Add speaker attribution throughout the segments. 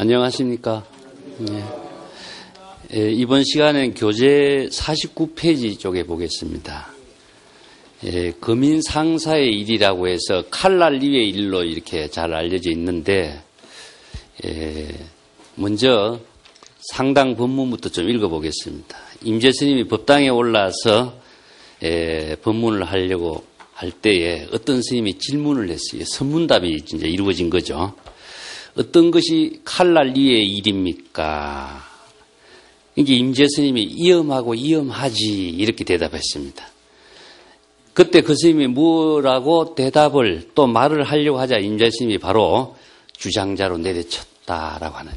Speaker 1: 안녕하십니까. 이번 시간엔 교재 49페이지 쪽에 보겠습니다. 금인 상사의 일이라고 해서 칼날 위의 일로 이렇게 잘 알려져 있는데, 먼저 상당 본문부터 좀 읽어보겠습니다. 임재 스님이 법당에 올라서 법문을 하려고 할 때에 어떤 스님이 질문을 했어요. 선문답이 이제 이루어진 거죠. 어떤 것이 칼날 위의 일입니까? 이게 임재 스님이 이엄하고 이엄하지 이렇게 대답했습니다. 그때 그 스님이 뭐라고 대답을 또 말을 하려고 하자 임재 스님이 바로 주장자로 내려쳤다라고 하는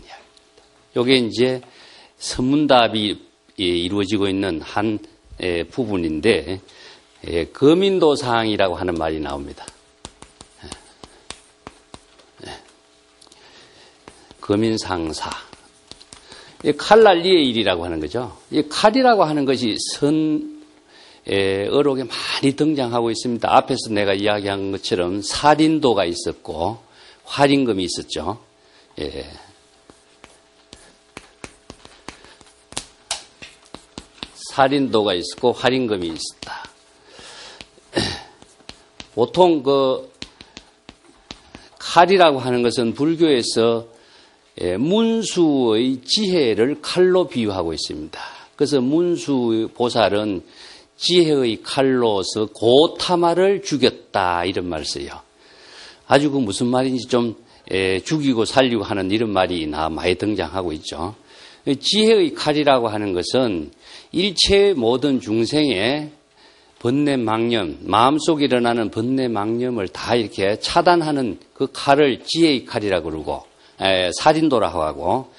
Speaker 1: 이야기입니다. 이게 이제 선문답이 이루어지고 있는 한 부분인데, 거민도상이라고 하는 말이 나옵니다. 거민상사. 칼날 위의 일이라고 하는 거죠. 이 칼이라고 하는 것이 어록에 많이 등장하고 있습니다. 앞에서 내가 이야기한 것처럼 살인도가 있었고 활임금이 있었죠. 살인도가 있었고 활임금이 있었다. 보통 칼이라고 하는 것은 불교에서 문수의 지혜를 칼로 비유하고 있습니다. 그래서 문수 보살은 지혜의 칼로서 고타마를 죽였다 이런 말을 써요. 아주 그 무슨 말인지 좀 죽이고 살리고 하는 이런 말이 많이 등장하고 있죠. 지혜의 칼이라고 하는 것은 일체 모든 중생의 번뇌 망념, 마음속에 일어나는 번뇌 망념을 다 이렇게 차단하는 그 칼을 지혜의 칼이라고 그러고, 살인도라고 하고,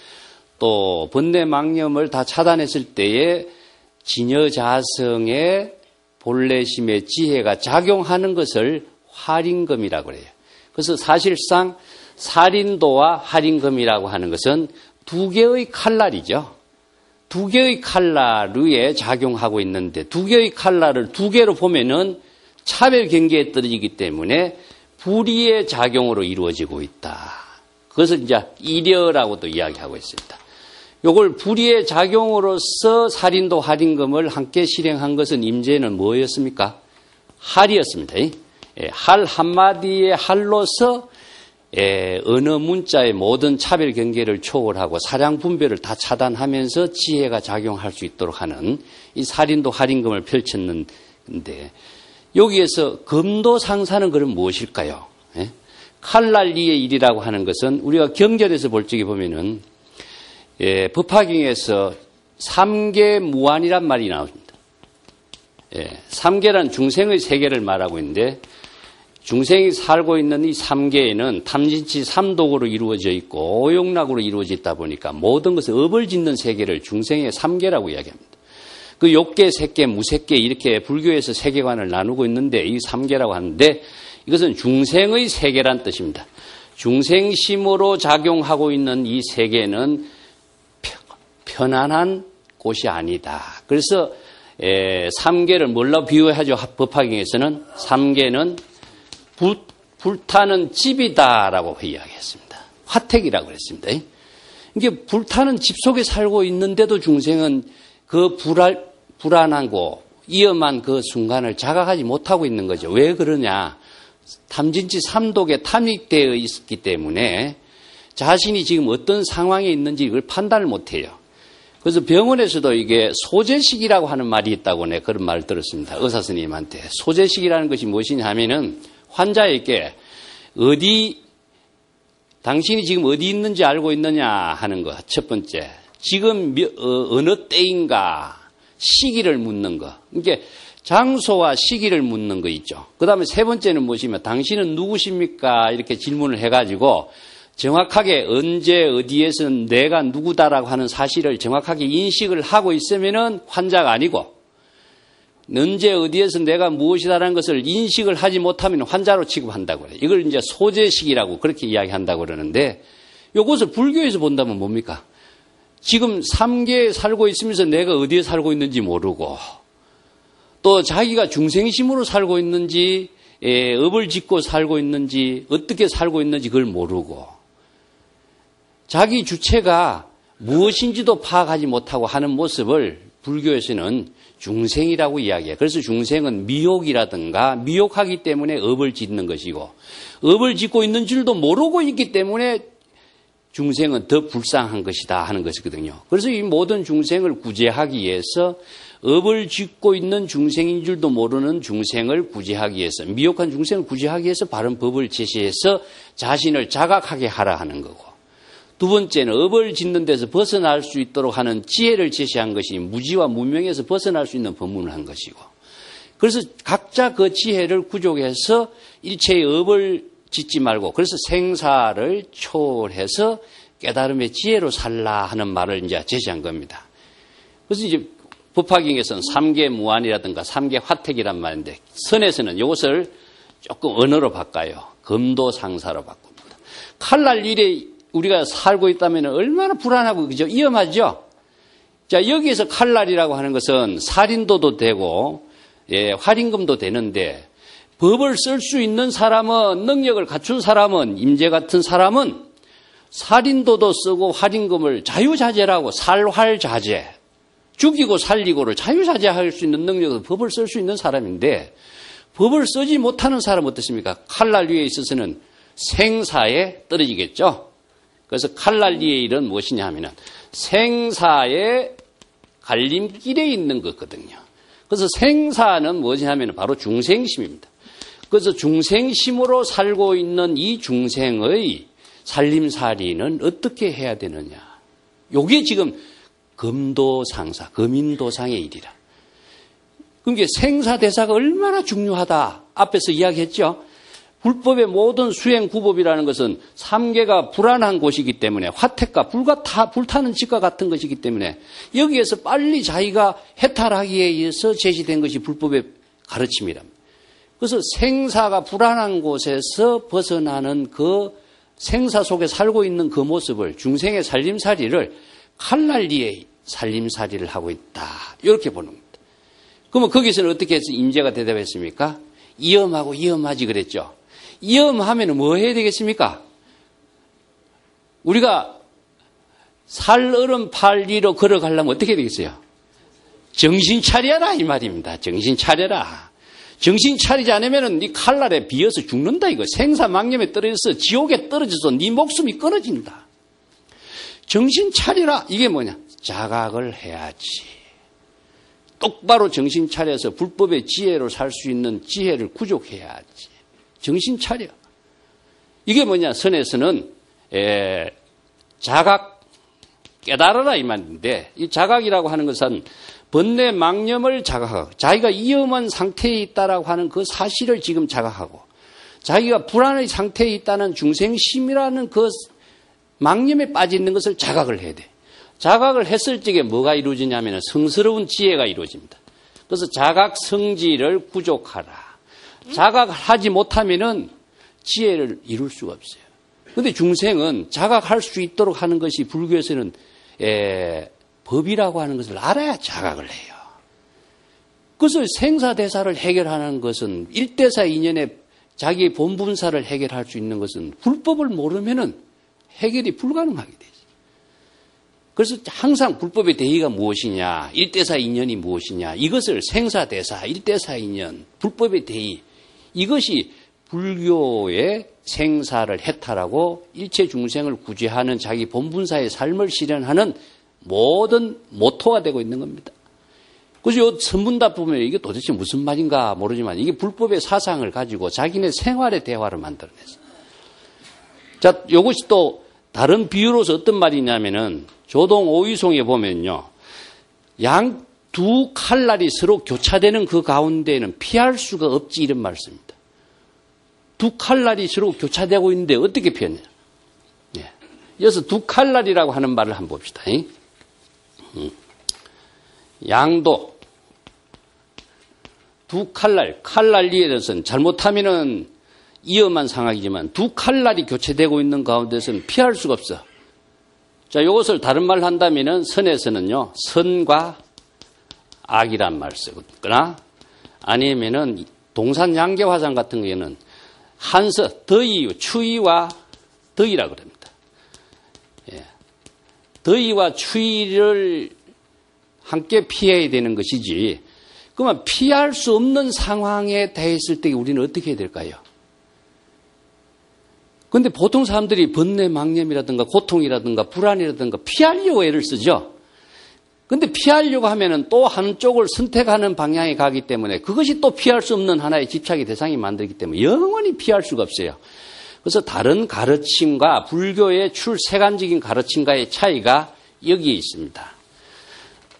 Speaker 1: 또 번뇌 망념을 다 차단했을 때에 진여자성의 본래심의 지혜가 작용하는 것을 활임금이라고 그래요. 그래서 사실상 살인도와 활임금이라고 하는 것은 두 개의 칼날이죠. 두 개의 칼날 위에 작용하고 있는데, 두 개의 칼날을 두 개로 보면은 차별 경계에 떨어지기 때문에 불의의 작용으로 이루어지고 있다. 그것을 이제 일여라고도 이야기하고 있습니다. 요걸 불의의 작용으로서 살인도 활임금을 함께 실행한 것은 임재는 뭐였습니까? 할이었습니다. 할 한마디의 할로서 언어 문자의 모든 차별 경계를 초월하고 사량 분별을 다 차단하면서 지혜가 작용할 수 있도록 하는 이 살인도 활임금을 펼쳤는데, 여기에서 금도상사는 그럼 무엇일까요? 칼날 위의 일이라고 하는 것은 우리가 경전에서 볼 적에 보면은 법화경에서 삼계무한이란 말이 나옵니다. 삼계란 중생의 세계를 말하고 있는데, 중생이 살고 있는 이 삼계에는 탐진치 삼독으로 이루어져 있고 오용락으로 이루어져 있다 보니까 모든 것을 업을 짓는 세계를 중생의 삼계라고 이야기합니다. 그 욕계, 색계, 무색계 이렇게 불교에서 세계관을 나누고 있는데 이 삼계라고 하는데, 이것은 중생의 세계란 뜻입니다. 중생심으로 작용하고 있는 이 세계는 편안한 곳이 아니다. 그래서 삼계를 뭘로 비유하죠? 법화경에서는 삼계는 불타는 집이다라고 이야기했습니다. 화택이라고 그랬습니다. 이게 불타는 집 속에 살고 있는데도 중생은 그 불안하고 위험한 그 순간을 자각하지 못하고 있는 거죠. 왜 그러냐? 탐진치 삼독에 탐닉되어 있기 때문에 자신이 지금 어떤 상황에 있는지 이걸 판단을 못해요. 그래서 병원에서도 이게 소재식이라고 하는 말이 있다고 내가 그런 말을 들었습니다. 의사 선생님한테. 소재식이라는 것이 무엇이냐 하면은 환자에게 당신이 지금 어디 있는지 알고 있느냐 하는 것. 첫 번째. 지금 어느 때인가 시기를 묻는 것. 그러니까 장소와 시기를 묻는 거 있죠. 그 다음에 세 번째는 무엇이면 당신은 누구십니까? 이렇게 질문을 해가지고 정확하게 언제 어디에서 내가 누구다라고 하는 사실을 정확하게 인식을 하고 있으면은 환자가 아니고, 언제 어디에서 내가 무엇이다라는 것을 인식을 하지 못하면 환자로 취급한다고 그래요. 이걸 이제 소재식이라고 그렇게 이야기한다고 그러는데, 이것을 불교에서 본다면 뭡니까? 지금 삼계에 살고 있으면서 내가 어디에 살고 있는지 모르고, 또 자기가 중생심으로 살고 있는지, 업을 짓고 살고 있는지, 어떻게 살고 있는지 그걸 모르고, 자기 주체가 무엇인지도 파악하지 못하고 하는 모습을 불교에서는 중생이라고 이야기해요. 그래서 중생은 미혹이라든가 미혹하기 때문에 업을 짓는 것이고 업을 짓고 있는 줄도 모르고 있기 때문에 중생은 더 불쌍한 것이다 하는 것이거든요. 그래서 이 모든 중생을 구제하기 위해서 업을 짓고 있는 중생인 줄도 모르는 중생을 구제하기 위해서 미혹한 중생을 구제하기 위해서 바른 법을 제시해서 자신을 자각하게 하라 하는 거고 두 번째는 업을 짓는 데서 벗어날 수 있도록 하는 지혜를 제시한 것이 무지와 무명에서 벗어날 수 있는 법문을 한 것이고 그래서 각자 그 지혜를 구족해서 일체의 업을 짓지 말고 그래서 생사를 초월해서 깨달음의 지혜로 살라 하는 말을 이제 제시한 겁니다. 그래서 이제 법화경에서는 삼계무한이라든가 삼계화택이란 말인데 선에서는 이것을 조금 언어로 바꿔요. 금도상사로 바꿉니다. 칼날 일에 우리가 살고 있다면 얼마나 불안하고 그죠? 위험하죠? 자, 여기에서 칼날이라고 하는 것은 살인도도 되고, 예, 활임금도 되는데, 법을 쓸 수 있는 사람은, 능력을 갖춘 사람은, 임재 같은 사람은, 살인도도 쓰고 활임금을 자유자재라고, 살활자재, 죽이고 살리고를 자유자재할 수 있는 능력으로 법을 쓸 수 있는 사람인데, 법을 쓰지 못하는 사람은 어떻습니까? 칼날 위에 있어서는 생사에 떨어지겠죠? 그래서 칼날리의 일은 무엇이냐 하면은 생사의 갈림길에 있는 거거든요. 그래서 생사는 무엇이냐 하면 바로 중생심입니다. 그래서 중생심으로 살고 있는 이 중생의 살림살이는 어떻게 해야 되느냐. 요게 지금 금도상사, 금인도상의 일이라. 그러니까 생사대사가 얼마나 중요하다. 앞에서 이야기했죠. 불법의 모든 수행 구법이라는 것은 삼계가 불안한 곳이기 때문에 화택과 불타는 집과 같은 것이기 때문에 여기에서 빨리 자기가 해탈하기 위해서 제시된 것이 불법의 가르침이랍니다. 그래서 생사가 불안한 곳에서 벗어나는 그 생사 속에 살고 있는 그 모습을 중생의 살림살이를 칼날리의 살림살이를 하고 있다. 이렇게 보는 겁니다. 그러면 거기서는 어떻게 해서 임재가 대답했습니까? 위험하고 위험하지 그랬죠. 위험하면 뭐 해야 되겠습니까? 우리가 살얼음 팔 위로 걸어가려면 어떻게 되겠어요? 정신 차려라 이 말입니다. 정신 차려라. 정신 차리지 않으면 네 칼날에 비어서 죽는다 이거. 생사망념에 떨어져서 지옥에 떨어져서 네 목숨이 끊어진다. 정신 차려라. 이게 뭐냐? 자각을 해야지. 똑바로 정신 차려서 불법의 지혜로 살 수 있는 지혜를 구족해야지. 정신 차려. 이게 뭐냐? 선에서는 자각 깨달아라 이 말인데 이 자각이라고 하는 것은 번뇌 망념을 자각하고 자기가 위험한 상태에 있다라고 하는 그 사실을 지금 자각하고 자기가 불안의 상태에 있다는 중생심이라는 그 망념에 빠져 있는 것을 자각을 해야 돼. 자각을 했을 적에 뭐가 이루어지냐면 성스러운 지혜가 이루어집니다. 그래서 자각 성지를 구족하라. 자각을 하지 못하면은 지혜를 이룰 수가 없어요. 그런데 중생은 자각할 수 있도록 하는 것이 불교에서는 법이라고 하는 것을 알아야 자각을 해요. 그래서 생사대사를 해결하는 것은 일대사 인연에 자기의 본분사를 해결할 수 있는 것은 불법을 모르면은 해결이 불가능하게 되죠. 그래서 항상 불법의 대의가 무엇이냐, 일대사 인연이 무엇이냐, 이것을 생사대사, 일대사 인연, 불법의 대의, 이것이 불교의 생사를 해탈하고 일체 중생을 구제하는 자기 본분사의 삶을 실현하는 모든 모토가 되고 있는 겁니다. 그래서 이 선문답 보면 이게 도대체 무슨 말인가 모르지만 이게 불법의 사상을 가지고 자기네 생활의 대화를 만들어냈어요. 자, 이것이 또 다른 비유로서 어떤 말이냐면은 조동 오위송에 보면요. 양 두 칼날이 서로 교차되는 그 가운데에는 피할 수가 없지 이런 말씀입니다. 두 칼날이 서로 교차되고 있는데 어떻게 피했냐. 예. 이어서 두 칼날이라고 하는 말을 한번 봅시다. 양도 두 칼날 위에서는 잘못하면은 위험한 상황이지만 두 칼날이 교체되고 있는 가운데서는 피할 수가 없어. 자, 이것을 다른 말로 한다면은 선에서는요, 선과 악이란 말 쓰거나 아니면은 동산 양계화상 같은 경우에는 한서, 더위, 추위와 덕이라고 그럽니다. 더위와 추위를 함께 피해야 되는 것이지. 그러면 피할 수 없는 상황에 대했을 때 우리는 어떻게 해야 될까요? 그런데 보통 사람들이 번뇌, 망념이라든가 고통이라든가 불안이라든가 피하려고 애를 쓰죠. 그런데 피하려고 하면은 또 한쪽을 선택하는 방향에 가기 때문에 그것이 또 피할 수 없는 하나의 집착의 대상이 만들기 때문에 영원히 피할 수가 없어요. 그래서 다른 가르침과 불교의 출세간적인 가르침과의 차이가 여기에 있습니다.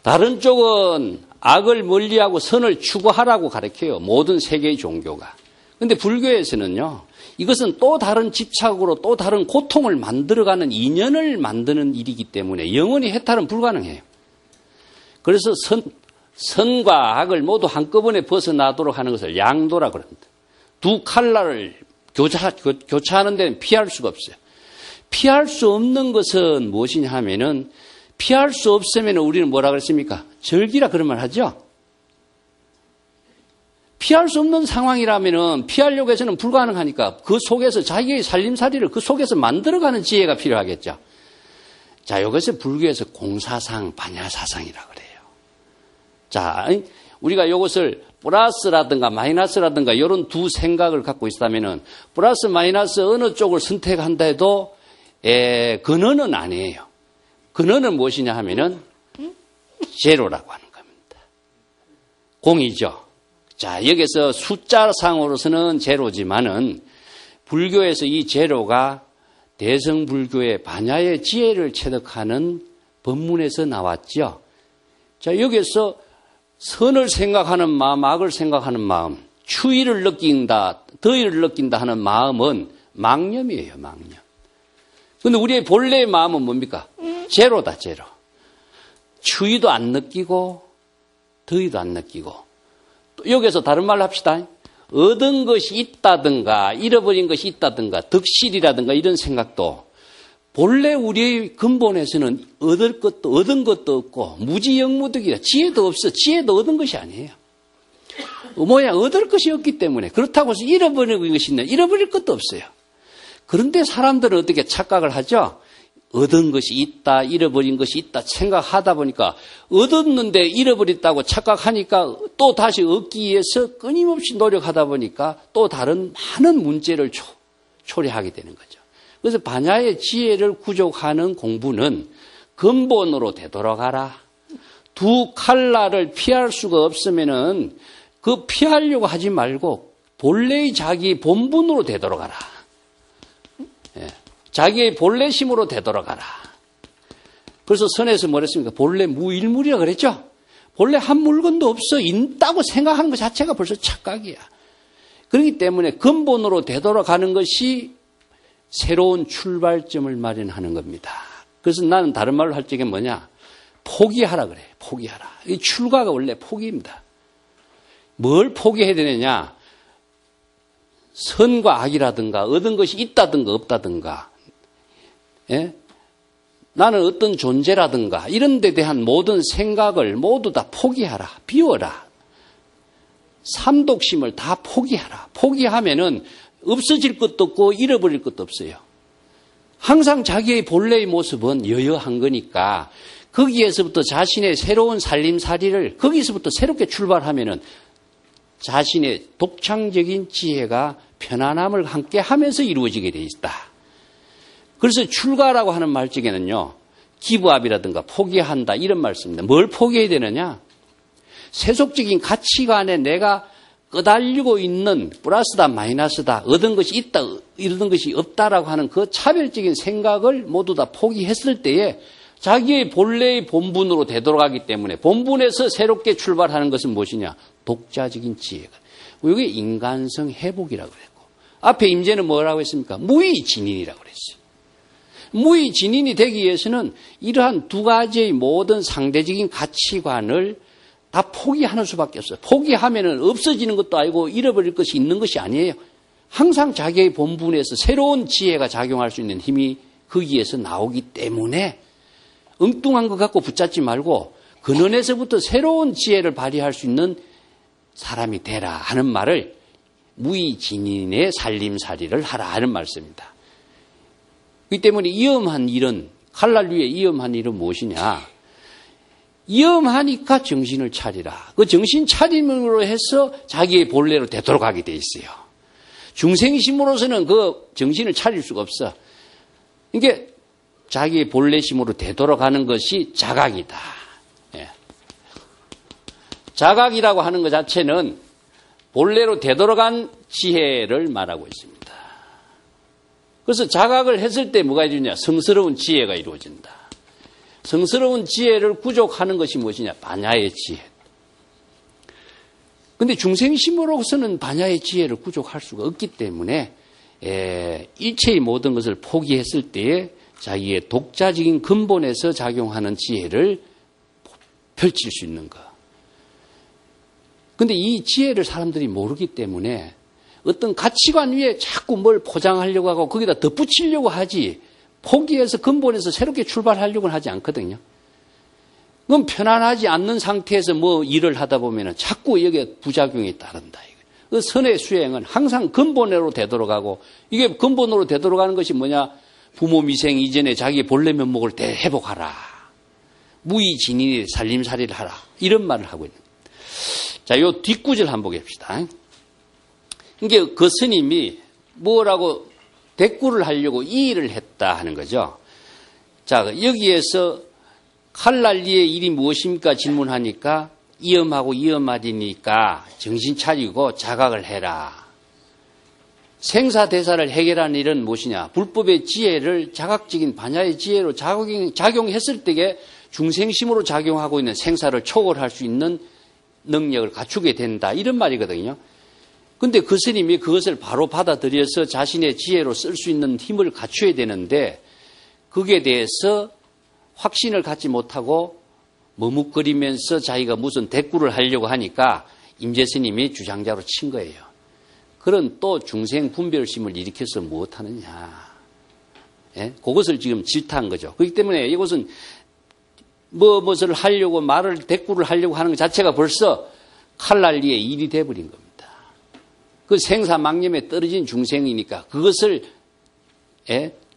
Speaker 1: 다른 쪽은 악을 멀리하고 선을 추구하라고 가르쳐요. 모든 세계의 종교가. 그런데 불교에서는요. 이것은 또 다른 집착으로 또 다른 고통을 만들어가는 인연을 만드는 일이기 때문에 영원히 해탈은 불가능해요. 그래서 선과 악을 모두 한꺼번에 벗어나도록 하는 것을 양도라고 합니다. 두 칼날을 교차하는 데는 피할 수가 없어요. 피할 수 없는 것은 무엇이냐 하면은 피할 수 없으면 우리는 뭐라 그랬습니까? 절기라 그런 말 하죠? 피할 수 없는 상황이라면은 피하려고 해서는 불가능하니까 그 속에서 자기의 살림살이를 그 속에서 만들어가는 지혜가 필요하겠죠. 자, 이것을 불교에서 공사상, 반야사상이라고 그래요. 자, 우리가 이것을 플러스라든가 마이너스라든가 이런 두 생각을 갖고 있다면은 플러스 마이너스 어느 쪽을 선택한다 해도 근원은 아니에요. 근원은 무엇이냐 하면은 제로라고 하는 겁니다. 공이죠. 자, 여기서 숫자상으로서는 제로지만은 불교에서 이 제로가 대성불교의 반야의 지혜를 체득하는 법문에서 나왔죠. 자, 여기서 선을 생각하는 마음, 악을 생각하는 마음, 추위를 느낀다, 더위를 느낀다 하는 마음은 망념이에요, 망념. 그런데 우리의 본래의 마음은 뭡니까? 제로다, 제로. 추위도 안 느끼고, 더위도 안 느끼고. 또 여기서 다른 말로 합시다. 얻은 것이 있다든가, 잃어버린 것이 있다든가, 덕실이라든가 이런 생각도 본래 우리의 근본에서는 얻은 것도 없고 무지영무득이라 지혜도 없어. 지혜도 얻은 것이 아니에요. 얻을 것이 없기 때문에 그렇다고 해서 잃어버린 것이 있나? 잃어버릴 것도 없어요. 그런데 사람들은 어떻게 착각을 하죠? 얻은 것이 있다, 잃어버린 것이 있다 생각하다 보니까 얻었는데 잃어버렸다고 착각하니까 또 다시 얻기 위해서 끊임없이 노력하다 보니까 또 다른 많은 문제를 초래하게 되는 거죠. 그래서 반야의 지혜를 구족하는 공부는 근본으로 되돌아가라. 두 칼날을 피할 수가 없으면은 그 피하려고 하지 말고 본래의 자기 본분으로 되돌아가라. 자기의 본래심으로 되돌아가라. 그래서 선에서 뭐랬습니까? 본래 무일물이라고 그랬죠? 본래 한 물건도 없어. 있다고 생각하는 것 자체가 벌써 착각이야. 그렇기 때문에 근본으로 되돌아가는 것이 새로운 출발점을 마련하는 겁니다. 그래서 나는 다른 말로 할 적에 뭐냐? 포기하라 그래. 포기하라. 이 출가가 원래 포기입니다. 뭘 포기해야 되느냐? 선과 악이라든가 얻은 것이 있다든가 없다든가 나는 어떤 존재라든가 이런 데 대한 모든 생각을 모두 다 포기하라. 비워라. 삼독심을 다 포기하라. 포기하면은 없어질 것도 없고 잃어버릴 것도 없어요. 항상 자기의 본래의 모습은 여여한 거니까 거기에서부터 자신의 새로운 살림살이를 거기서부터 새롭게 출발하면은 자신의 독창적인 지혜가 편안함을 함께 하면서 이루어지게 돼 있다. 그래서 출가라고 하는 말쪽에는요. 기부합이라든가 포기한다 이런 말씀입니다. 뭘 포기해야 되느냐? 세속적인 가치관에 내가 끄달리고 있는 플러스다 마이너스다 얻은 것이 있다 잃은 것이 없다라고 하는 그 차별적인 생각을 모두 다 포기했을 때에 자기의 본래의 본분으로 되돌아가기 때문에 본분에서 새롭게 출발하는 것은 무엇이냐? 독자적인 지혜가. 이게 인간성 회복이라고 그랬고 앞에 임재는 뭐라고 했습니까? 무의진인이라고 그랬어요. 무의진인이 되기 위해서는 이러한 두 가지의 모든 상대적인 가치관을 다 포기하는 수밖에 없어요. 포기하면은 없어지는 것도 아니고 잃어버릴 것이 있는 것이 아니에요. 항상 자기의 본분에서 새로운 지혜가 작용할 수 있는 힘이 거기에서 나오기 때문에 엉뚱한 것 갖고 붙잡지 말고 근원에서부터 새로운 지혜를 발휘할 수 있는 사람이 되라 하는 말을 무의진인의 살림살이를 하라 하는 말씀입니다. 그렇기 때문에 위험한 일은 칼날 위에 위험한 일은 무엇이냐? 위험하니까 정신을 차리라. 그 정신 차림으로 해서 자기의 본래로 되돌아가게 돼 있어요. 중생심으로서는 그 정신을 차릴 수가 없어. 이게 자기의 본래심으로 되돌아가는 것이 자각이다. 예. 자각이라고 하는 것 자체는 본래로 되돌아간 지혜를 말하고 있습니다. 그래서 자각을 했을 때 뭐가 이루냐? 성스러운 지혜가 이루어진다. 성스러운 지혜를 구족하는 것이 무엇이냐? 반야의 지혜. 근데 중생심으로서는 반야의 지혜를 구족할 수가 없기 때문에 일체의 모든 것을 포기했을 때에 자기의 독자적인 근본에서 작용하는 지혜를 펼칠 수 있는 것. 근데 이 지혜를 사람들이 모르기 때문에 어떤 가치관 위에 자꾸 뭘 포장하려고 하고 거기다 덧붙이려고 하지 포기해서 근본에서 새롭게 출발하려고는 하지 않거든요. 그럼 편안하지 않는 상태에서 뭐 일을 하다 보면 자꾸 여기에 부작용이 따른다. 그 선의 수행은 항상 근본으로 되돌아가고 이게 근본으로 되돌아가는 것이 뭐냐? 부모 미생 이전에 자기의 본래 면목을 대회복하라. 무의진인이 살림살이를 하라. 이런 말을 하고 있는 거예요. 자, 요 뒷구절 한번 봅시다. 이게 그 스님이 뭐라고 대꾸를 하려고 이 일을 했다 하는 거죠. 자, 여기에서 칼날리의 일이 무엇입니까? 질문하니까 위험하고 위험하리니까 정신 차리고 자각을 해라. 생사대사를 해결하는 일은 무엇이냐? 불법의 지혜를 자각적인 반야의 지혜로 작용했을 때에 중생심으로 작용하고 있는 생사를 초월할 수 있는 능력을 갖추게 된다. 이런 말이거든요. 근데 그 스님이 그것을 바로 받아들여서 자신의 지혜로 쓸 수 있는 힘을 갖춰야 되는데 거기에 대해서 확신을 갖지 못하고 머뭇거리면서 자기가 무슨 대꾸를 하려고 하니까 임재 스님이 주장자로 친 거예요. 그런 또 중생 분별심을 일으켜서 무엇하느냐. 예? 그것을 지금 질타한 거죠. 그렇기 때문에 이것은 무엇을 하려고 말을 대꾸를 하려고 하는 것 자체가 벌써 칼날리의 일이 돼버린 겁니다. 그 생사망념에 떨어진 중생이니까 그것을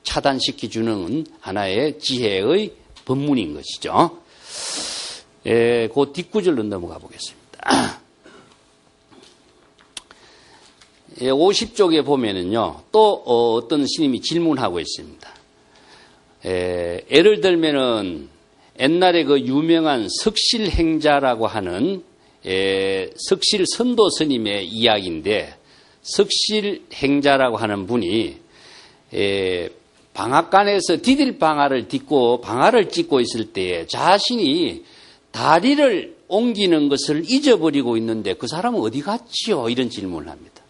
Speaker 1: 차단시켜주는 하나의 지혜의 법문인 것이죠. 그 뒷구절로 넘어가 보겠습니다. 50쪽에 보면은요, 또 어떤 스님이 질문하고 있습니다. 예를 들면은 옛날에 그 유명한 석실행자라고 하는 석실 선도 스님의 이야기인데, 석실행자라고 하는 분이 방앗간에서 디딜방아를 딛고 방아를 찍고 있을 때에 자신이 다리를 옮기는 것을 잊어버리고 있는데 그 사람은 어디 갔지요? 이런 질문을 합니다.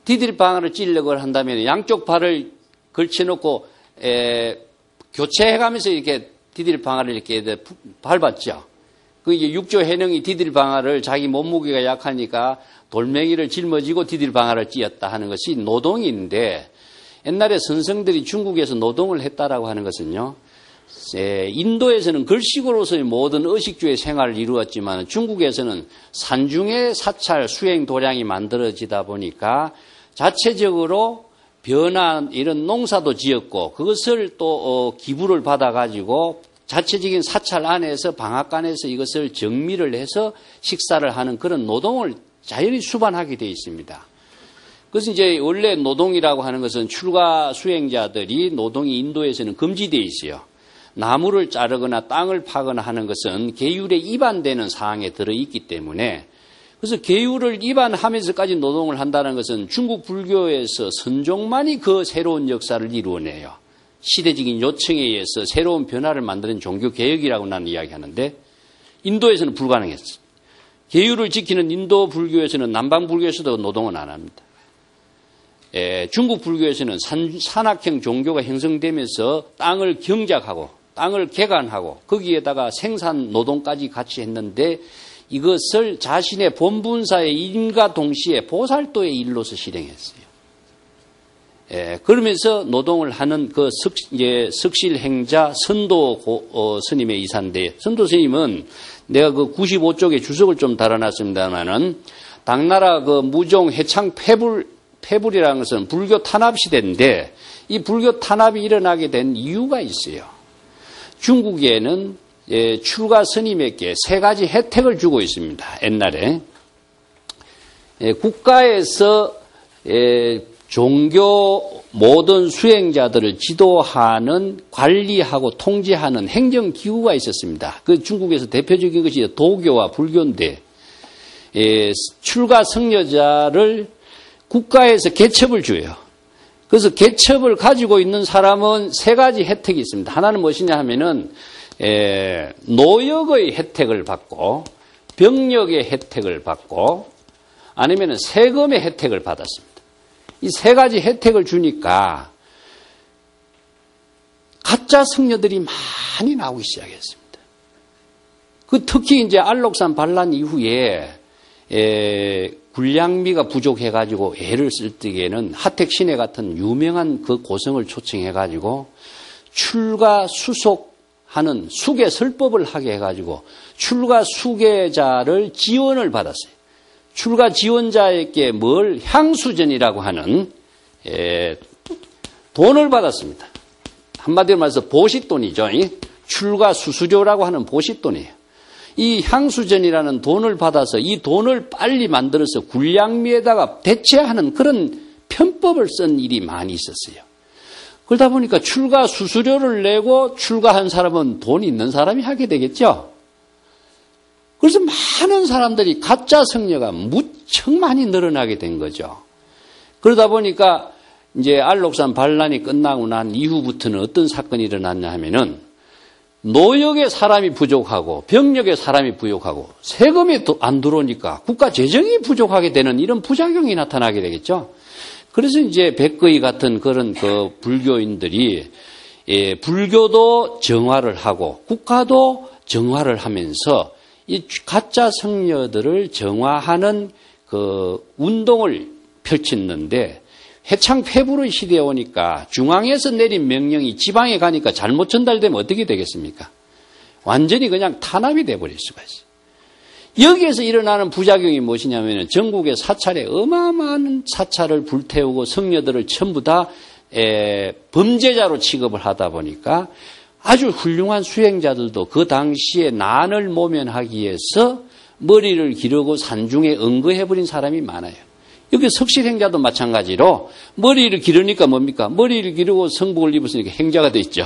Speaker 1: 디딜방아를 찌려고 한다면 양쪽 발을 걸쳐놓고 교체해가면서 이렇게 디딜방아를 이렇게 밟았죠. 그 이제 육조 해능이 디딜방아를 자기 몸무게가 약하니까 돌멩이를 짊어지고 디딜방아를 찧었다 하는 것이 노동인데, 옛날에 선생들이 중국에서 노동을 했다라고 하는 것은요, 인도에서는 걸식으로서의 모든 의식주의 생활을 이루었지만 중국에서는 산중의 사찰 수행 도량이 만들어지다 보니까 자체적으로 변한 이런 농사도 지었고 그것을 또 기부를 받아가지고 자체적인 사찰 안에서 방앗간에서 이것을 정리를 해서 식사를 하는 그런 노동을 자연히 수반하게 되어 있습니다. 그래서 이제 원래 노동이라고 하는 것은 출가 수행자들이 노동이 인도에서는 금지되어 있어요. 나무를 자르거나 땅을 파거나 하는 것은 계율에 위반되는 사항에 들어있기 때문에, 그래서 계율을 위반하면서까지 노동을 한다는 것은 중국 불교에서 선종만이 그 새로운 역사를 이루어내요. 시대적인 요청에 의해서 새로운 변화를 만드는 종교 개혁이라고 나는 이야기하는데 인도에서는 불가능했어요. 계율을 지키는 인도 불교에서는 남방 불교에서도 노동은 안 합니다. 중국 불교에서는 산악형 종교가 형성되면서 땅을 경작하고 땅을 개간하고 거기에다가 생산 노동까지 같이 했는데 이것을 자신의 본분사의 일과 동시에 보살도의 일로서 실행했어요. 그러면서 노동을 하는 그 석실행자 선도 스님의 이사인데, 선도 스님은 내가 그 95쪽에 주석을 좀 달아놨습니다만은 당나라 그 무종 해창 폐불이라는 것은 불교 탄압 시대인데 이 불교 탄압이 일어나게 된 이유가 있어요. 중국에는 출가 스님에게 3가지 혜택을 주고 있습니다. 옛날에 국가에서 종교 모든 수행자들을 지도하는, 관리하고 통제하는 행정기구가 있었습니다. 그 중국에서 대표적인 것이 도교와 불교인데 출가 성녀자를 국가에서 계첩을 줘요. 그래서 계첩을 가지고 있는 사람은 3가지 혜택이 있습니다. 하나는 무엇이냐 하면은 노역의 혜택을 받고 병력의 혜택을 받고 아니면 세금의 혜택을 받았습니다. 이 3가지 혜택을 주니까 가짜 성녀들이 많이 나오기 시작했습니다. 특히 이제 안록산 반란 이후에 군량미가 부족해가지고 애를 쓸 때에는 하택신해 같은 유명한 그 고성을 초청해가지고 출가 수속하는 수계 설법을 하게 해가지고 출가 수계자를 지원을 받았어요. 출가 지원자에게 향수전이라고 하는 돈을 받았습니다. 한마디로 말해서 보시돈이죠. 출가 수수료라고 하는 보시돈이에요. 이 향수전이라는 돈을 받아서 이 돈을 빨리 만들어서 군량미에다가 대체하는 그런 편법을 쓴 일이 많이 있었어요. 그러다 보니까 출가 수수료를 내고 출가한 사람은 돈 있는 사람이 하게 되겠죠. 그래서 많은 사람들이 가짜 성녀가 무척 많이 늘어나게 된 거죠. 그러다 보니까 이제 안록산 반란이 끝나고 난 이후부터는 어떤 사건이 일어났냐 하면은 노역에 사람이 부족하고 병력에 사람이 부족하고 세금이 안 들어오니까 국가 재정이 부족하게 되는 이런 부작용이 나타나게 되겠죠. 그래서 이제 백거이 같은 그런 불교인들이 불교도 정화를 하고 국가도 정화를 하면서 이 가짜 성녀들을 정화하는 운동을 펼쳤는데 해창 폐불의 시대에 오니까 중앙에서 내린 명령이 지방에 가니까 잘못 전달되면 어떻게 되겠습니까? 완전히 그냥 탄압이 돼버릴 수가 있어요. 여기에서 일어나는 부작용이 무엇이냐면 전국의 사찰에 어마어마한 사찰을 불태우고 성녀들을 전부 다 범죄자로 취급을 하다 보니까 아주 훌륭한 수행자들도 그 당시에 난을 모면하기 위해서 머리를 기르고 산중에 응거해버린 사람이 많아요. 여기 석실행자도 마찬가지로 머리를 기르니까 뭡니까? 머리를 기르고 성복을 입었으니까 행자가 됐죠.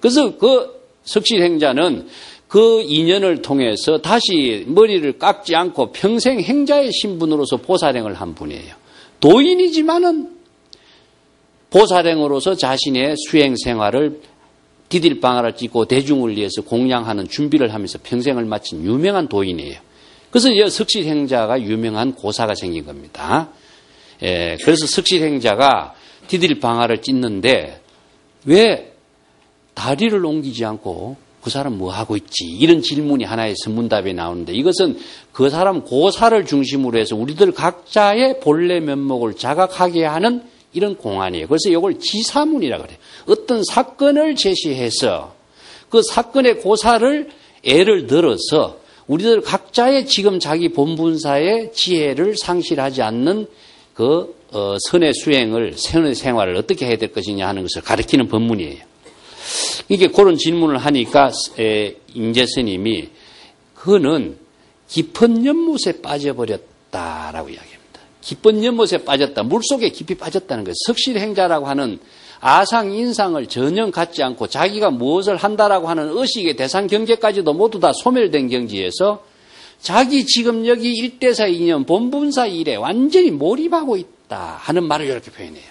Speaker 1: 그래서 그 석실행자는 그 인연을 통해서 다시 머리를 깎지 않고 평생 행자의 신분으로서 보살행을 한 분이에요. 도인이지만은 보살행으로서 자신의 수행 생활을 디딜방아를 찍고 대중을 위해서 공양하는 준비를 하면서 평생을 마친 유명한 도인이에요. 그래서 이제 석실행자가 유명한 고사가 생긴 겁니다. 그래서 석실행자가 디딜방아를 찢는데 왜 다리를 옮기지 않고 그 사람 뭐 하고 있지? 이런 질문이 하나의 선문답에 나오는데 이것은 그 사람 고사를 중심으로 해서 우리들 각자의 본래 면목을 자각하게 하는 이런 공안이에요. 그래서 이걸 지사문이라고 그래요. 어떤 사건을 제시해서 그 사건의 고사를 예를 들어서 우리들 각자의 지금 자기 본분사의 지혜를 상실하지 않는 선의 수행을, 선의 생활을 어떻게 해야 될 것이냐 하는 것을 가르치는 법문이에요. 이게 그런 질문을 하니까 임재 스님이 그는 깊은 연못에 빠져버렸다라고 이야기합니다. 깊은 연못에 빠졌다. 물속에 깊이 빠졌다는 거예요. 석실행자라고 하는 아상, 인상을 전혀 갖지 않고 자기가 무엇을 한다라고 하는 의식의 대상 경계까지도 모두 다 소멸된 경지에서 자기 지금 여기 일대사 이념 본분사 일에 완전히 몰입하고 있다 하는 말을 이렇게 표현해요.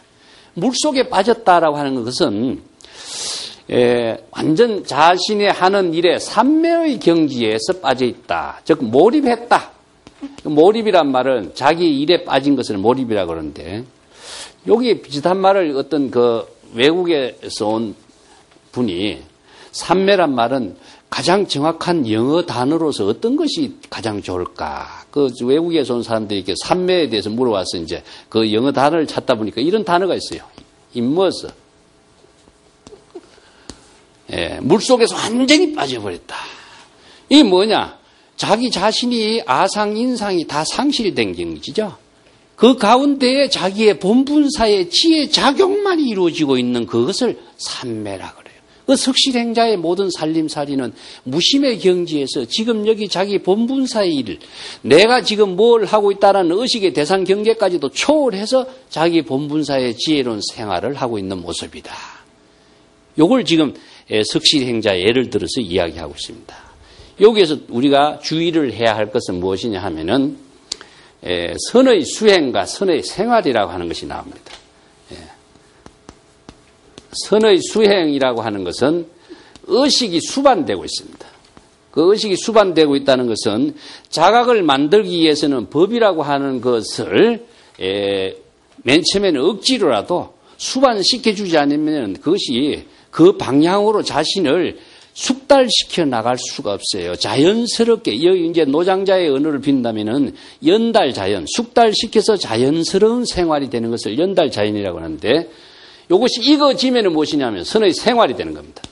Speaker 1: 물속에 빠졌다라고 하는 것은 완전 자신의 하는 일에 삼매의 경지에서 빠져있다. 즉 몰입했다. 몰입이란 말은 자기 일에 빠진 것을 몰입이라고 그러는데 여기에 비슷한 말을 어떤 외국에서 온 분이 삼매란 말은 가장 정확한 영어 단어로서 어떤 것이 가장 좋을까? 외국에서 온 사람들이 이렇게 삼매에 대해서 물어와서 이제 그 영어 단어를 찾다 보니까 이런 단어가 있어요. immerse. 물속에서 완전히 빠져버렸다. 이게 뭐냐? 자기 자신이 아상, 인상이 다 상실된 경지죠. 그 가운데에 자기의 본분사의 지혜 작용만이 이루어지고 있는 그것을 삼매라 그래요. 그 석실행자의 모든 살림살이는 무심의 경지에서 지금 여기 자기 본분사의 일을 내가 지금 뭘 하고 있다는 의식의 대상 경계까지도 초월해서 자기 본분사의 지혜로운 생활을 하고 있는 모습이다. 요걸 지금 석실행자 예를 들어서 이야기하고 있습니다. 여기에서 우리가 주의를 해야 할 것은 무엇이냐 하면은 선의 수행과 선의 생활이라고 하는 것이 나옵니다. 선의 수행이라고 하는 것은 의식이 수반되고 있습니다. 그 의식이 수반되고 있다는 것은 자각을 만들기 위해서는 법이라고 하는 것을 맨 처음에는 억지로라도 수반시켜주지 않으면 그것이 그 방향으로 자신을 숙달시켜 나갈 수가 없어요. 자연스럽게, 여기 이제 노장자의 언어를 빈다면은 연달자연, 숙달시켜서 자연스러운 생활이 되는 것을 연달자연이라고 하는데 이것이 익어지면은 무엇이냐면 선의 생활이 되는 겁니다.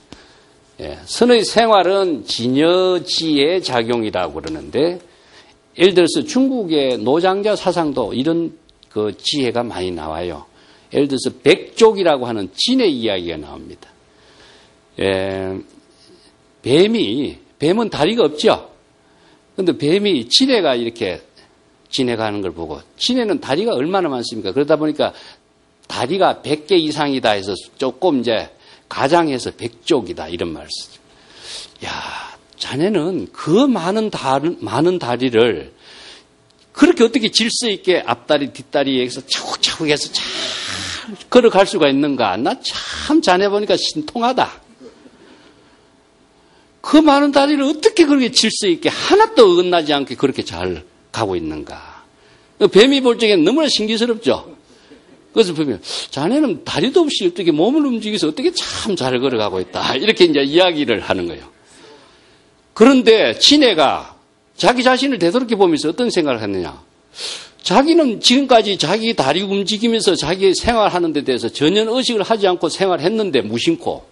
Speaker 1: 선의 생활은 진여지의 작용이라고 그러는데 예를 들어서 중국의 노장자 사상도 이런 그 지혜가 많이 나와요. 예를 들어서 백족이라고 하는 진의 이야기가 나옵니다. 뱀은 다리가 없죠. 그런데 뱀이 진해가 이렇게 지내가는 걸 보고 진해는 다리가 얼마나 많습니까? 그러다 보니까 다리가 100개 이상이다 해서 조금 이제 가장해서 백족이다 이런 말을 쓰죠. 야, 자네는 그 많은 다리를 그렇게 어떻게 질서 있게 앞다리 뒷다리에서 차곡차곡 해서 잘 걸어갈 수가 있는가? 나 참 자네 보니까 신통하다. 그 많은 다리를 어떻게 그렇게 질서 있게 하나도 어긋나지 않게 그렇게 잘 가고 있는가? 뱀이 볼 적에는 너무나 신기스럽죠? 그래서 보면 자네는 다리도 없이 어떻게 몸을 움직여서 어떻게 참 잘 걸어가고 있다. 이렇게 이제 이야기를 하는 거예요. 그런데 진해가 자기 자신을 되돌이켜 보면서 어떤 생각을 했느냐? 자기는 지금까지 자기 다리 움직이면서 자기 생활하는 데 대해서 전혀 의식을 하지 않고 생활했는데 무심코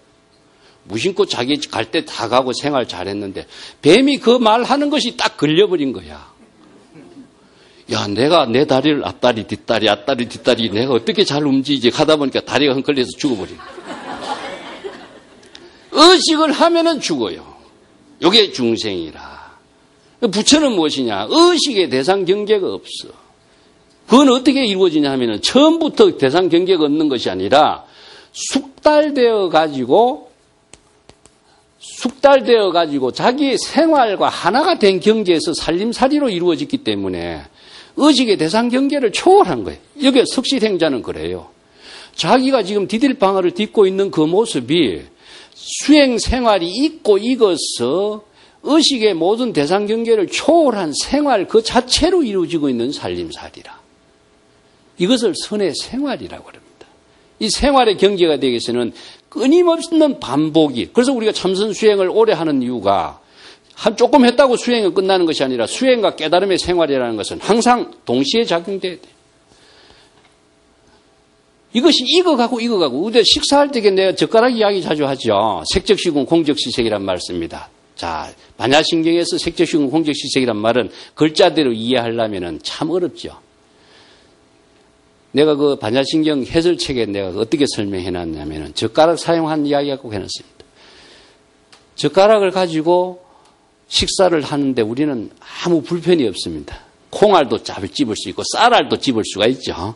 Speaker 1: 자기 갈 때 다 가고 생활 잘했는데 뱀이 그 말하는 것이 딱 걸려버린 거야. 야, 내가 내 다리를 앞다리 뒷다리 내가 어떻게 잘 움직이지 하다 보니까 다리가 헝클려서 죽어버린 거야. 의식을 하면은 죽어요. 이게 중생이라. 부처는 무엇이냐? 의식의 대상 경계가 없어. 그건 어떻게 이루어지냐 하면은 처음부터 대상 경계가 없는 것이 아니라 숙달되어 가지고 자기의 생활과 하나가 된 경계에서 살림살이로 이루어졌기 때문에 의식의 대상 경계를 초월한 거예요. 여기 석실행자는 그래요. 자기가 지금 디딜방아를 딛고 있는 그 모습이 수행 생활이 있고 익어서 의식의 모든 대상 경계를 초월한 생활 그 자체로 이루어지고 있는 살림살이라. 이것을 선의 생활이라고 합니다. 이 생활의 경계가 되기 위해서는 끊임없는 반복이. 그래서 우리가 참선 수행을 오래 하는 이유가 조금 했다고 수행이 끝나는 것이 아니라 수행과 깨달음의 생활이라는 것은 항상 동시에 작용돼야 돼요. 이것이 익어가고. 우리 식사할 때 내가 젓가락 이야기 자주 하죠. 색적시공 공적시색이란 말 씁니다. 자, 반야신경에서 색적시공 공적시색이란 말은 글자대로 이해하려면 참 어렵죠. 내가 그 반야신경 해설책에 내가 어떻게 설명해 놨냐면은 젓가락 사용한 이야기하고 해놨습니다. 젓가락을 가지고 식사를 하는데 우리는 아무 불편이 없습니다. 콩알도 찝을 수 있고 쌀알도 찝을 수가 있죠.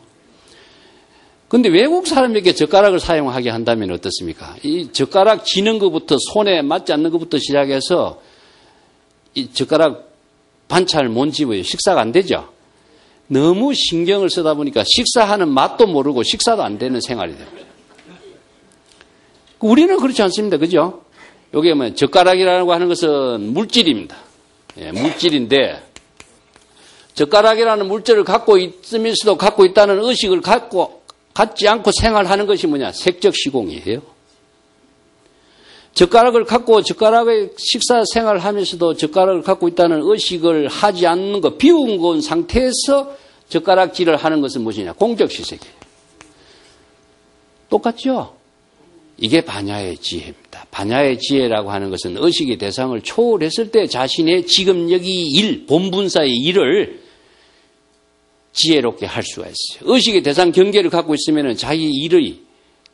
Speaker 1: 그런데 외국 사람에게 젓가락을 사용하게 한다면 어떻습니까? 이 젓가락 쥐는 것부터 손에 맞지 않는 것부터 시작해서 이 젓가락 반찬을 못 집어요. 식사가 안 되죠. 너무 신경을 쓰다 보니까 식사하는 맛도 모르고 식사도 안 되는 생활이 됩니다. 우리는 그렇지 않습니다. 그죠? 여기 뭐 젓가락이라고 하는 것은 물질입니다. 물질인데 젓가락이라는 물질을 갖고 있으면서도 갖고 있다는 의식을 갖지 않고 생활하는 것이 뭐냐? 색적 시공이에요. 젓가락을 갖고 젓가락의 식사 생활을 하면서도 젓가락을 갖고 있다는 의식을 하지 않는 것, 비운 건 상태에서 젓가락질을 하는 것은 무엇이냐? 공적시색이에요. 똑같죠? 이게 반야의 지혜입니다. 반야의 지혜라고 하는 것은 의식의 대상을 초월했을 때 자신의 지금 여기 본분사의 일을 지혜롭게 할 수가 있어요. 의식의 대상 경계를 갖고 있으면 자기 일의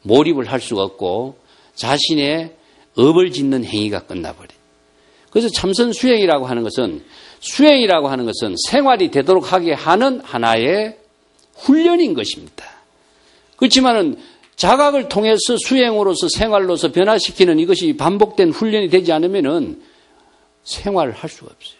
Speaker 1: 몰입을 할 수가 없고 자신의 업을 짓는 행위가 끝나버려요. 그래서 참선 수행이라고 하는 것은 생활이 되도록 하게 하는 하나의 훈련인 것입니다. 그렇지만은 자각을 통해서 수행으로서 생활로서 변화시키는 이것이 반복된 훈련이 되지 않으면은 생활을 할 수가 없어요.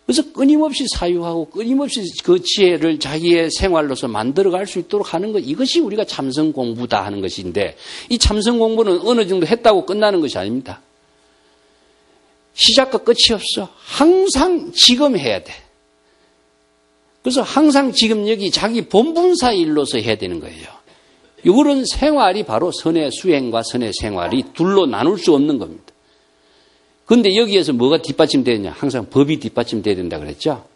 Speaker 1: 그래서 끊임없이 사유하고 끊임없이 그 지혜를 자기의 생활로서 만들어갈 수 있도록 하는 것, 이것이 우리가 참선 공부다 하는 것인데, 이 참선 공부는 어느 정도 했다고 끝나는 것이 아닙니다. 시작과 끝이 없어. 항상 지금 해야 돼. 그래서 항상 지금 여기 자기 본분사 일로서 해야 되는 거예요. 이런 생활이 바로 선의 수행과 선의 생활이 둘로 나눌 수 없는 겁니다. 그런데 여기에서 뭐가 뒷받침되느냐? 항상 법이 뒷받침돼야 된다 그랬죠?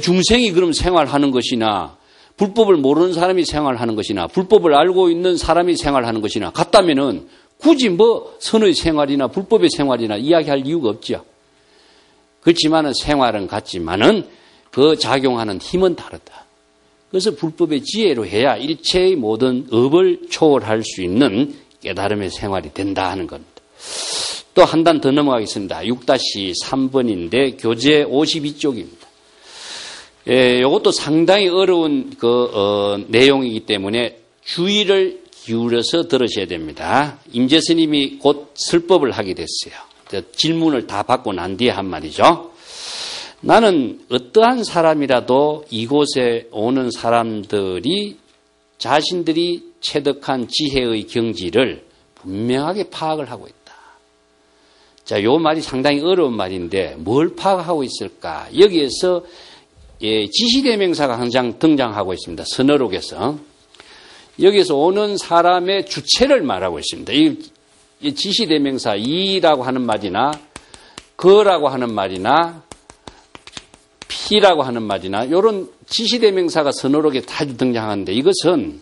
Speaker 1: 중생이 그럼 생활하는 것이나 불법을 모르는 사람이 생활하는 것이나 불법을 알고 있는 사람이 생활하는 것이나 같다면은 굳이 뭐 선의 생활이나 불법의 생활이나 이야기할 이유가 없죠. 그렇지만은 생활은 같지만은 그 작용하는 힘은 다르다. 그래서 불법의 지혜로 해야 일체의 모든 업을 초월할 수 있는 깨달음의 생활이 된다 하는 겁니다. 또 한 단 더 넘어가겠습니다. 6-3번인데 교재 52쪽입니다. 이것도 상당히 어려운 내용이기 때문에 주의를 기울여서 들으셔야 됩니다. 임재 스님이 곧 설법을 하게 됐어요. 질문을 다 받고 난 뒤에 한 말이죠. 나는 어떠한 사람이라도 이곳에 오는 사람들이 자신들이 체득한 지혜의 경지를 분명하게 파악을 하고 있다. 자, 요 말이 상당히 어려운 말인데 뭘 파악하고 있을까? 여기에서 지시대명사가 항상 등장하고 있습니다. 선어록에서. 여기서 오는 사람의 주체를 말하고 있습니다. 이 지시대명사 이라고 하는 말이나 거라고 하는 말이나 피라고 하는 말이나 이런 지시대명사가 선어록에 자주 등장하는데 이것은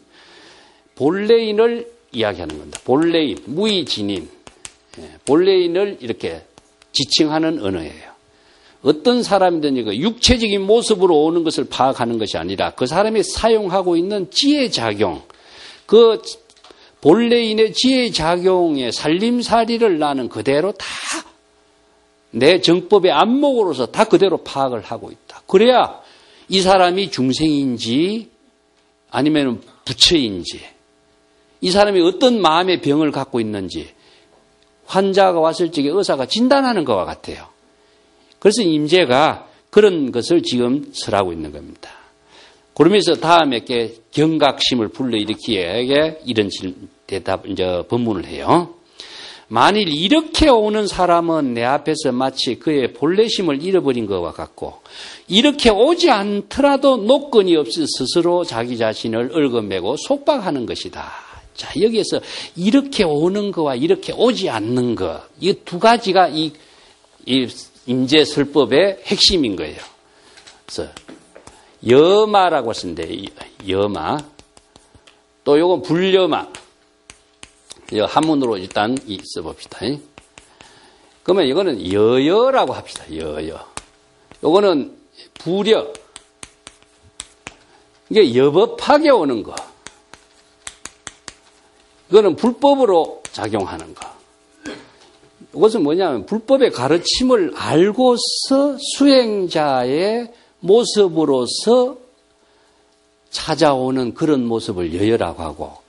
Speaker 1: 본래인을 이야기하는 겁니다. 본래인, 무의진인. 본래인을 이렇게 지칭하는 언어예요. 어떤 사람이든 육체적인 모습으로 오는 것을 파악하는 것이 아니라 그 사람이 사용하고 있는 지혜작용, 그 본래인의 지혜작용의 살림살이를 나는 그대로 다 내 정법의 안목으로서 다 그대로 파악을 하고 있다. 그래야 이 사람이 중생인지 아니면 부처인지 이 사람이 어떤 마음의 병을 갖고 있는지 환자가 왔을 적에 의사가 진단하는 것과 같아요. 그래서 임재가 그런 것을 지금 설하고 있는 겁니다. 그러면서 다음에 경각심을 불러일으키게 이런 법문을 해요. 만일 이렇게 오는 사람은 내 앞에서 마치 그의 본래심을 잃어버린 것과 같고 이렇게 오지 않더라도 노건이 없이 스스로 자기 자신을 얽어매고 속박하는 것이다. 자, 여기에서 이렇게 오는 거와 이렇게 오지 않는 것, 이 두 가지가 이 임재설법의 핵심인 거예요. 그래서 여마라고 쓰는데 여마, 또 요건 불여마. 한문으로 일단 써봅시다. 그러면 이거는 여여라고 합시다. 여여. 요거는 불여. 이게 여법하게 오는 거. 이거는 불법으로 작용하는 거. 이것은 뭐냐면 불법의 가르침을 알고서 수행자의 모습으로서 찾아오는 그런 모습을 여여라고 하고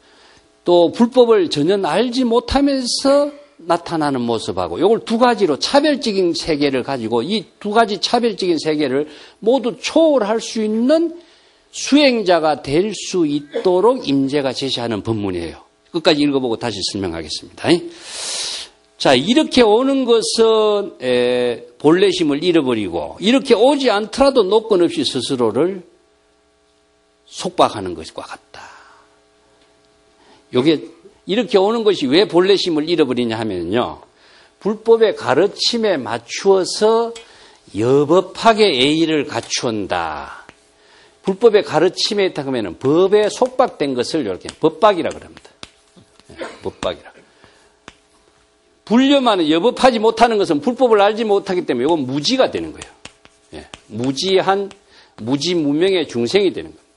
Speaker 1: 또 불법을 전혀 알지 못하면서 나타나는 모습하고 이걸 두 가지로 차별적인 세계를 가지고 이 두 가지 차별적인 세계를 모두 초월할 수 있는 수행자가 될 수 있도록 임재가 제시하는 법문이에요. 끝까지 읽어보고 다시 설명하겠습니다. 자, 이렇게 오는 것은 본래심을 잃어버리고 이렇게 오지 않더라도 노건 없이 스스로를 속박하는 것과 같다. 요게 이렇게 오는 것이 왜 본래심을 잃어버리냐 하면요. 불법의 가르침에 맞추어서 여법하게 예의를 갖추온다. 불법의 가르침에 있다 그러면 법에 속박된 것을 이렇게 법박이라고 합니다. 법박이라. 불려만은 여법하지 못하는 것은 불법을 알지 못하기 때문에 이건 무지가 되는 거예요. 무지무명의 중생이 되는 거예요.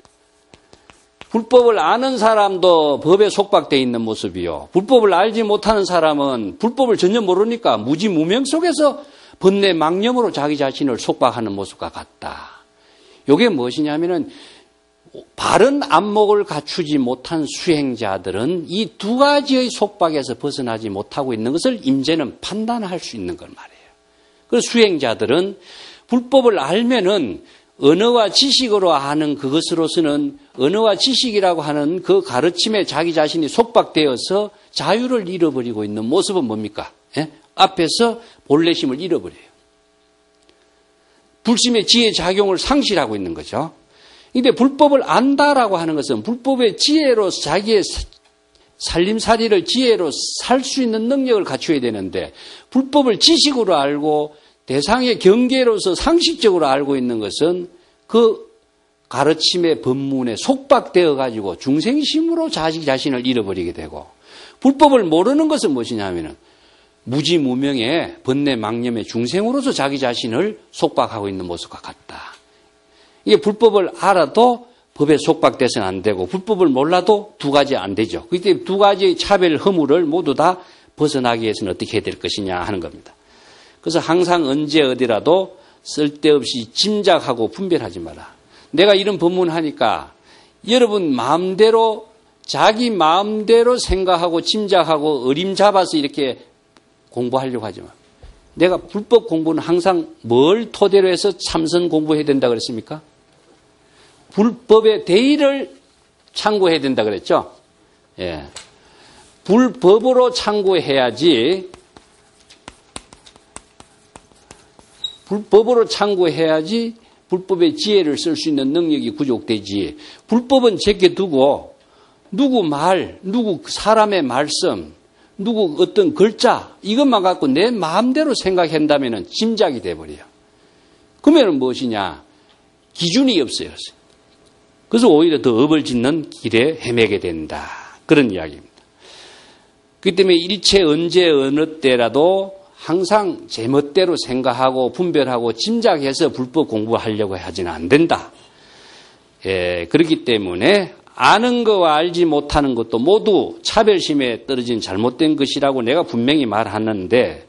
Speaker 1: 불법을 아는 사람도 법에 속박되어 있는 모습이요. 불법을 알지 못하는 사람은 불법을 전혀 모르니까 무지무명 속에서 번뇌 망념으로 자기 자신을 속박하는 모습과 같다. 이게 무엇이냐면은 바른 안목을 갖추지 못한 수행자들은 이 두 가지의 속박에서 벗어나지 못하고 있는 것을 임재는 판단할 수 있는 걸 말이에요. 그래서 수행자들은 불법을 알면은 언어와 지식으로 아는 그것으로서는 언어와 지식이라고 하는 그 가르침에 자기 자신이 속박되어서 자유를 잃어버리고 있는 모습은 뭡니까? 예? 앞에서 본래심을 잃어버려요. 불심의 지혜 작용을 상실하고 있는 거죠. 그런데 불법을 안다라고 하는 것은 불법의 지혜로 자기의 살림살이를 지혜로 살 수 있는 능력을 갖춰야 되는데 불법을 지식으로 알고 대상의 경계로서 상식적으로 알고 있는 것은 그 가르침의 법문에 속박되어 가지고 중생심으로 자기 자신을 잃어버리게 되고 불법을 모르는 것은 무엇이냐면은 무지무명의 번뇌 망념의 중생으로서 자기 자신을 속박하고 있는 모습과 같다. 이게 불법을 알아도 법에 속박돼서는 안 되고 불법을 몰라도 두 가지 안 되죠. 그때 두 가지의 차별 허물을 모두 다 벗어나기 위해서는 어떻게 해야 될 것이냐 하는 겁니다. 그래서 항상 언제 어디라도 쓸데없이 짐작하고 분별하지 마라. 내가 이런 법문하니까 여러분 마음대로 자기 마음대로 생각하고 짐작하고 어림잡아서 이렇게 공부하려고 하지 마. 내가 불법 공부는 항상 뭘 토대로 해서 참선 공부해야 된다 그랬습니까? 불법의 대의를 참고해야 된다 그랬죠? 예. 불법으로 참고해야지 불법으로 참고해야지 불법의 지혜를 쓸 수 있는 능력이 부족되지. 불법은 제껴두고 누구 말, 누구 사람의 말씀, 누구 어떤 글자 이것만 갖고 내 마음대로 생각한다면 짐작이 돼버려요. 그러면 무엇이냐? 기준이 없어요. 그래서 오히려 더 업을 짓는 길에 헤매게 된다. 그런 이야기입니다. 그렇기 때문에 일체 언제 어느 때라도 항상 제멋대로 생각하고 분별하고 짐작해서 불법 공부하려고 하지는 안 된다. 예, 그렇기 때문에 아는 것과 알지 못하는 것도 모두 차별심에 떨어진 잘못된 것이라고 내가 분명히 말하는데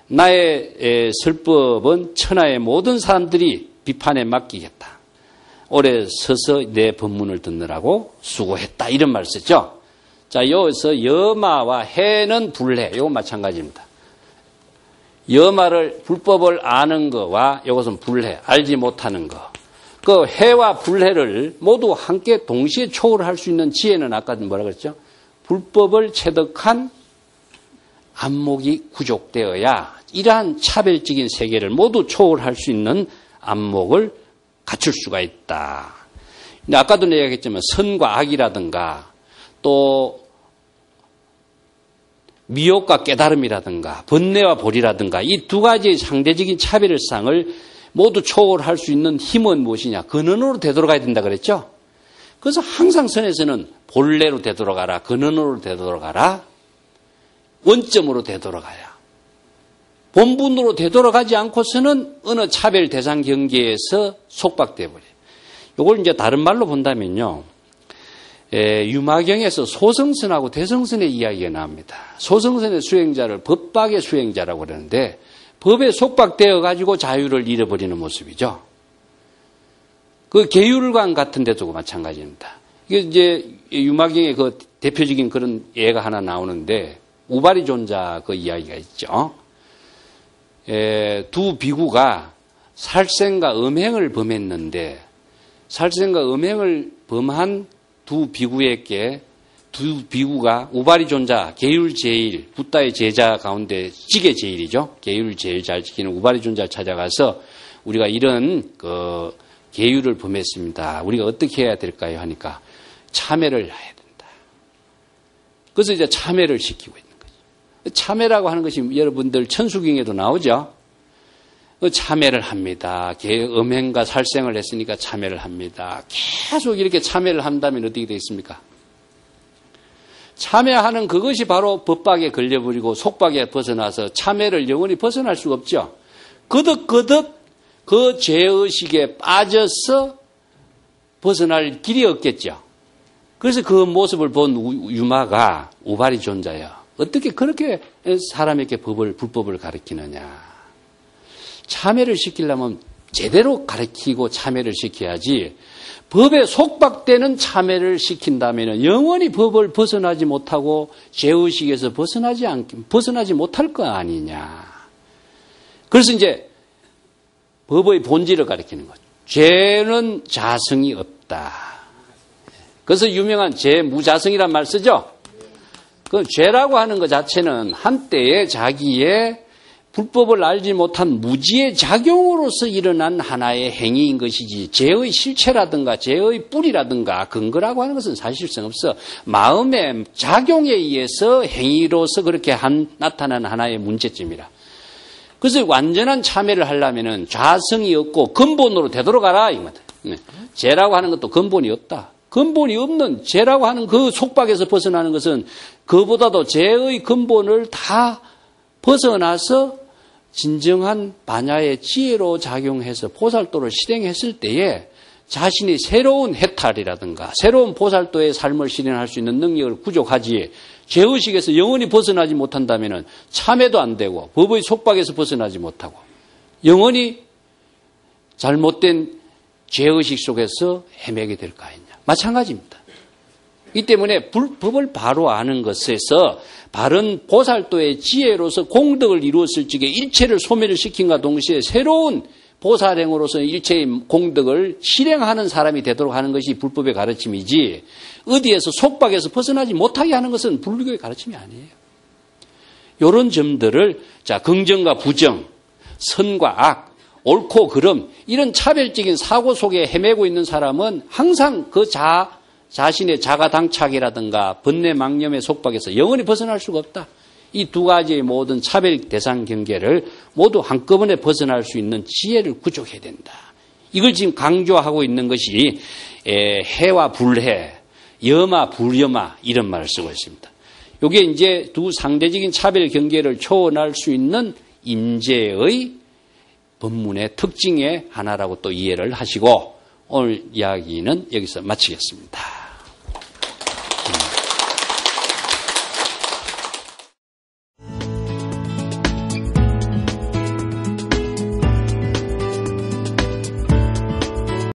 Speaker 1: 나의 설법은 천하의 모든 사람들이 비판에 맡기겠다. 오래 서서 내 법문을 듣느라고 수고했다. 이런 말을 썼죠. 자, 여기서 여마와 해는 불해. 이거 마찬가지입니다. 여마를 불법을 아는 거와 이것은 불해. 알지 못하는 거. 그 해와 불해를 모두 함께 동시에 초월할 수 있는 지혜는 아까 뭐라 그랬죠? 불법을 체득한 안목이 구족되어야 이러한 차별적인 세계를 모두 초월할 수 있는 안목을 갖출 수가 있다. 근데 아까도 얘기했지만 선과 악이라든가 또 미혹과 깨달음이라든가 번뇌와 볼이라든가 이 두 가지의 상대적인 차별성을 모두 초월할 수 있는 힘은 무엇이냐? 근원으로 되돌아가야 된다 그랬죠? 그래서 항상 선에서는 본래로 되돌아가라, 근원으로 되돌아가라, 원점으로 되돌아가야. 본분으로 되돌아가지 않고서는 어느 차별 대상 경계에서 속박돼 버려요. 이걸 이제 다른 말로 본다면요. 유마경에서 소성선하고 대성선의 이야기가 나옵니다. 소성선의 수행자를 법박의 수행자라고 그러는데 법에 속박되어 가지고 자유를 잃어버리는 모습이죠. 그 계율관 같은 데도 마찬가지입니다. 이게 이제 유마경의 그 대표적인 그런 예가 하나 나오는데 우바리 존자 그 이야기가 있죠. 두 비구가 살생과 음행을 범했는데 살생과 음행을 범한 두 비구에게 두 비구가 우바리 존자 계율제일 붓다의 제자 가운데 찌개 제일이죠. 계율 제일 잘 지키는 우바리 존자를 찾아가서 우리가 이런 그 계율을 범했습니다. 우리가 어떻게 해야 될까요? 하니까 참회를 해야 된다. 그래서 이제 참회를 시키고 있는 거죠. 참회라고 하는 것이 여러분들 천수경에도 나오죠. 참회를 합니다. 음행과 살생을 했으니까 참회를 합니다. 계속 이렇게 참회를 한다면 어떻게 되겠습니까? 참회하는 그것이 바로 법박에 걸려버리고 속박에 벗어나서 참회를 영원히 벗어날 수가 없죠. 거듭거듭 그 죄의식에 빠져서 벗어날 길이 없겠죠. 그래서 그 모습을 본 유마가 우발이 존자예요. 어떻게 그렇게 사람에게 불법을 가르치느냐. 참회를 시키려면 제대로 가르치고 참회를 시켜야지 법에 속박되는 참회를 시킨다면 영원히 법을 벗어나지 못하고 죄의식에서 벗어나지 못할 거 아니냐. 그래서 이제 법의 본질을 가르치는 거죠. 죄는 자성이 없다. 그래서 유명한 죄무자성이란 말 쓰죠. 그 죄라고 하는 것 자체는 한때에 자기의 불법을 알지 못한 무지의 작용으로서 일어난 하나의 행위인 것이지 죄의 실체라든가 죄의 뿌리라든가 근거라고 하는 것은 사실상 없어. 마음의 작용에 의해서 행위로서 그렇게 나타난 하나의 문제점이라. 그래서 완전한 참회를 하려면은 좌성이 없고 근본으로 되돌아가라 이거다. 죄라고 하는 것도 근본이 없다. 근본이 없는 죄라고 하는 그 속박에서 벗어나는 것은 그보다도 죄의 근본을 다 벗어나서 진정한 반야의 지혜로 작용해서 보살도를 실행했을 때에 자신이 새로운 해탈이라든가 새로운 보살도의 삶을 실행할 수 있는 능력을 구족하지 죄의식에서 영원히 벗어나지 못한다면 참회도 안 되고 법의 속박에서 벗어나지 못하고 영원히 잘못된 죄의식 속에서 헤매게 될 거 아니냐. 마찬가지입니다. 이 때문에 법을 바로 아는 것에서 바른 보살도의 지혜로서 공덕을 이루었을 적에 일체를 소멸을 시킨과 동시에 새로운 보살행으로서 일체의 공덕을 실행하는 사람이 되도록 하는 것이 불법의 가르침이지 어디에서 속박에서 벗어나지 못하게 하는 것은 불교의 가르침이 아니에요. 이런 점들을 긍정과 부정, 선과 악, 옳고 그름 이런 차별적인 사고 속에 헤매고 있는 사람은 항상 그 자신의 자가당착이라든가 번뇌망념의 속박에서 영원히 벗어날 수가 없다. 이 두 가지의 모든 차별 대상 경계를 모두 한꺼번에 벗어날 수 있는 지혜를 구족해야 된다. 이걸 지금 강조하고 있는 것이 해와 불해, 염화, 불염화 이런 말을 쓰고 있습니다. 이게 이제 두 상대적인 차별 경계를 초월할 수 있는 임재의 법문의 특징의 하나라고 또 이해를 하시고 오늘 이야기는 여기서 마치겠습니다.